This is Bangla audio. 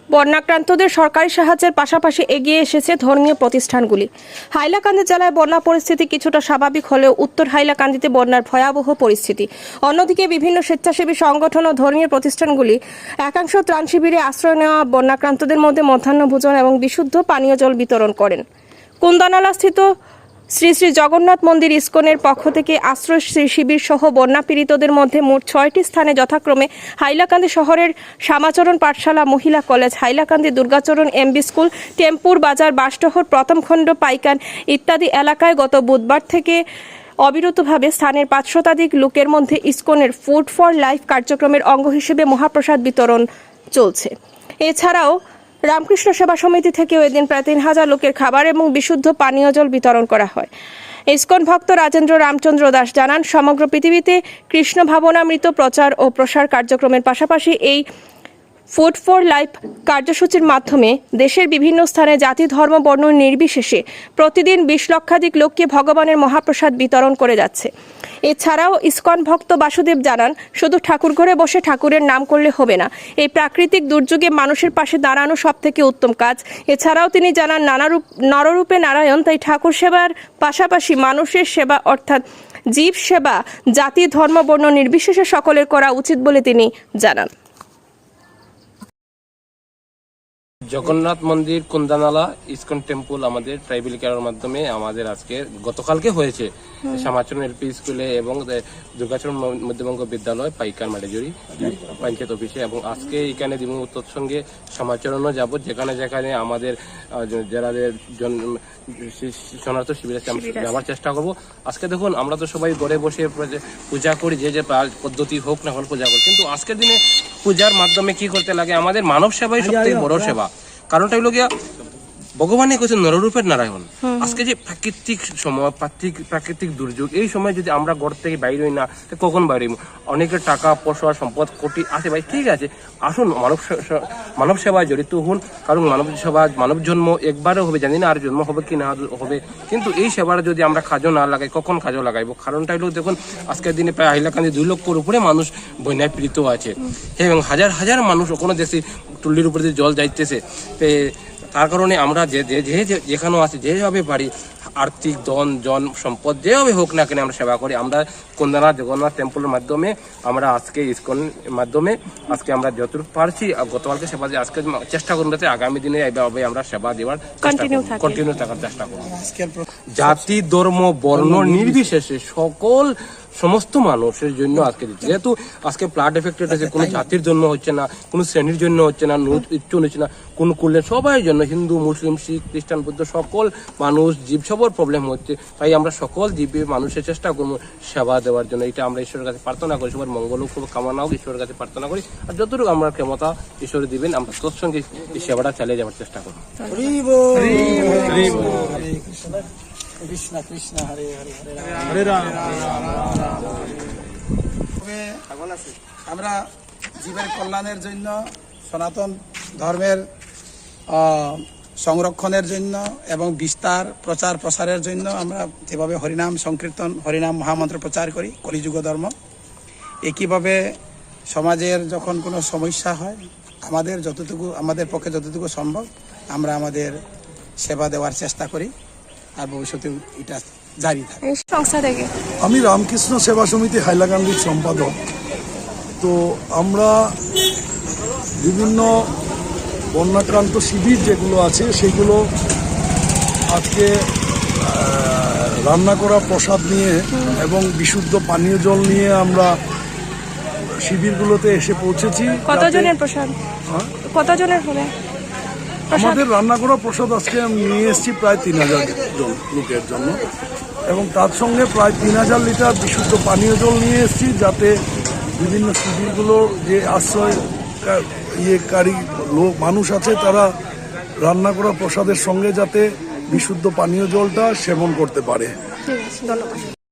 বন্যাক্রান্তদের সরকারি সাহায্যের পাশাপাশি এগিয়ে এসেছে ধর্মীয় প্রতিষ্ঠানগুলি। হাইলাকান্দি জেলায় বন্যা পরিস্থিতি কিছুটা স্বাভাবিক হলেও উত্তর হাইলাকান্দিতে বন্যার ভয়াবহ পরিস্থিতি। অন্যদিকে বিভিন্ন স্বেচ্ছাসেবী সংগঠন ও ধর্মীয় প্রতিষ্ঠানগুলি একাংশ ত্রাণ শিবিরে আশ্রয় নেওয়া বন্যাক্রান্তদের মধ্যে মধ্যাহ্নভোজন এবং বিশুদ্ধ পানীয় জল বিতরণ করেন। কুন্দানালাস্থিত শ্রী শ্রী জগন্নাথ মন্দির ইসকনের পক্ষ থেকে আশ্রয় শিবির সহ বন্যা পীড়িতদের মধ্যে মোট 6টি স্থানে যথাক্রমে হাইলাকান্দি শহরের শ্যামাচরণ পাঠশালা, মহিলা college, Hailakandi Durgacharan MB school, টেম্পুর বাজার, বাসডহর প্রথম খণ্ড, পাইকান ইত্যাদি এলাকায় গত বুধবার থেকে অবিরতভাবে স্থানের 5 শতাধিক লোকের মধ্যে ইসকনের ফুড ফর লাইফ কার্যক্রমের অঙ্গ হিসেবে মহাপ্রসাদ বিতরণ চলছে। এছাড়াও রামকৃষ্ণ সেবা সমিতি থেকেও এদিন প্রায় 3000 লোকের খাবার এবং বিশুদ্ধ পানীয় জল বিতরণ করা হয়। ইসকন ভক্ত রাজেন্দ্র রামচন্দ্র দাস জানান, সমগ্র পৃথিবীতে কৃষ্ণ ভাবনামৃত প্রচার ও প্রসার কার্যক্রমের পাশাপাশি এই ফুড ফর লাইফ কার্যসূচির মাধ্যমে দেশের বিভিন্ন স্থানে জাতি, ধর্ম, বর্ণ নির্বিশেষে প্রতিদিন 20 লক্ষাধিক লোককে ভগবানের মহাপ্রসাদ বিতরণ করে যাচ্ছে। এছাড়াও ইসকন ভক্ত বাসুদেব জানান, শুধু ঠাকুর ঘরে বসে ঠাকুরের নাম করলে হবে না, এই প্রাকৃতিক দুর্যোগে মানুষের পাশে দাঁড়ানো সবথেকে উত্তম কাজ। এছাড়াও তিনি জানান, নররূপে নারায়ণ, তাই ঠাকুর সেবার পাশাপাশি মানুষের সেবা অর্থাৎ জীব সেবা জাতি, ধর্ম, বর্ণ নির্বিশেষে সকলের করা উচিত বলে তিনি জানান। জগন্নাথ মন্দির, কুন্দানালা, ইসকন টেম্পল আমাদের ট্রাইবেল কেয়ারের মাধ্যমে আমাদের আজকে গতকালকে হয়েছে শ্যামাচরণ এলপি স্কুলে এবং দুর্গাচরণ মধ্যবঙ্গ বিদ্যালয়, পাইকার মাটেজুরি পঞ্চায়েত অফিসে, এবং আজকে এখানে দিবঙ্গত সঙ্গে শ্যামাচরণও যাব, যেখানে যেখানে আমাদের যারাদের শরণার্থ শিবিরে যাওয়ার চেষ্টা করবো। আজকে দেখুন, আমরা তো সবাই ঘরে বসে পূজা করি, যে পদ্ধতি হোক না হোক পূজা করি, কিন্তু আজকের দিনে পূজার মাধ্যমে কি করতে লাগে, আমাদের মানব সেবাই সবথেকে বড় সেবা। কারণটা হলো গিয়া ভগবানে কইছে নররূপের নারায়ণ। আজকে যে প্রাকৃতিক সময়, প্রাকৃতিক দুর্যোগ, এই সময় যদি আমরা ঘর থেকে বাইরে হই না, কখন বাইরে? অনেকের টাকা পয়সা সম্পদ কোটি আছে ভাই, ঠিক আছে, আসুন মানব সেবায় জড়িত হন। কারণ মানব সেবা, মানব জন্ম একবারও হবে, জানি না আর জন্ম হবে কি না হবে, কিন্তু এই সেবার যদি আমরা কাজও না লাগাই, কখন কাজও লাগাইবো? কারণটা হলো দেখুন, আজকের দিনে প্রায় হাইলাকান্দি 2 লক্ষর উপরে মানুষ বন্যায় পীড়িত আছে এবং হাজার হাজার মানুষ ওখানে দেখছি টুল্লির উপরে জল যাইতেছে। তার কারণে আমরা যেখানে আছি, যেভাবে পারি আর্থিক জন সম্পদ যেভাবে হোক না কেন আমরা সেবা করি। আমরা কুন্দানা জগন্নাথ টেম্পলের মাধ্যমে, আমরা আজকে ইসকনের মাধ্যমে আজকে আমরা যতটুকু পারছি গতকালকে সেবা দিয়ে আজকে চেষ্টা করুন যাতে আগামী দিনে এইভাবে আমরা সেবা দেওয়ার কন্টিনিউ থাকার চেষ্টা করব। জাতি, ধর্ম, বর্ণ নির্বিশেষে সমস্ত মানুষের জন্য আজকে দিচ্ছে। যেহেতু আজকে ফ্লাড এফেক্টেড আছে, কোনো জাতির জন্য হচ্ছে না, কোনো শ্রেণীর জন্য হচ্ছে না, হচ্ছে না, কোন কুলের, সবাই জন্য, হিন্দু, মুসলিম, শিখ, খ্রিস্টান, বৌদ্ধ, সকল মানুষ, জীব সবার প্রবলেম হচ্ছে। তাই আমরা সকল জীবে মানুষের চেষ্টা করবো সেবা দেওয়ার জন্য। এটা আমরা ঈশ্বরের কাছে প্রার্থনা করি, সবার মঙ্গল কামনা হোক, ঈশ্বরের কাছে প্রার্থনা করি। আর যতটুকু আমার ক্ষমতা ঈশ্বর দিবেন, আমরা তোর সঙ্গে এই সেবাটা চালিয়ে যাওয়ার চেষ্টা করবো। কৃষ্ণ কৃষ্ণ হরে হরে হরে রাম আমরা জীবের কল্যাণের জন্য, সনাতন ধর্মের সংরক্ষণের জন্য এবং বিস্তার প্রচার প্রসারের জন্য আমরা যেভাবে হরিনাম সংকীর্তন, হরিনাম মহামন্ত্র প্রচার করি, কলিযুগ ধর্ম, একইভাবে সমাজের যখন কোনো সমস্যা হয়, আমাদের পক্ষে যতটুকু সম্ভব আমরা আমাদের সেবা দেওয়ার চেষ্টা করি, আর ভবিষ্যতে এটা জারি থাকে। আমি রামকৃষ্ণ সেবা সমিতি হাইলাকান্দির সম্পাদক। তো আমরা বিভিন্ন বন্যাক্রান্ত শিবির যেগুলো আছে সেগুলো আজকে রান্না করা প্রসাদ নিয়ে এবং বিশুদ্ধ পানীয় জল নিয়ে আমরা শিবিরগুলোতে এসে পৌঁছেছি। কতজনের প্রসাদ? কতজনের হবে? আমাদের রান্না করা প্রসাদ আজকে আমি নিয়ে এসেছি প্রায় 3000 জন লোকের জন্য, এবং তার সঙ্গে প্রায় 3000 লিটার বিশুদ্ধ পানীয় জল নিয়ে এসেছি, যাতে বিভিন্ন শিবিরগুলো যে আশ্রয়কারী মানুষ আছে তারা রান্না করা প্রসাদের সঙ্গে যাতে বিশুদ্ধ পানীয় জলটা সেবন করতে পারে। ধন্যবাদ।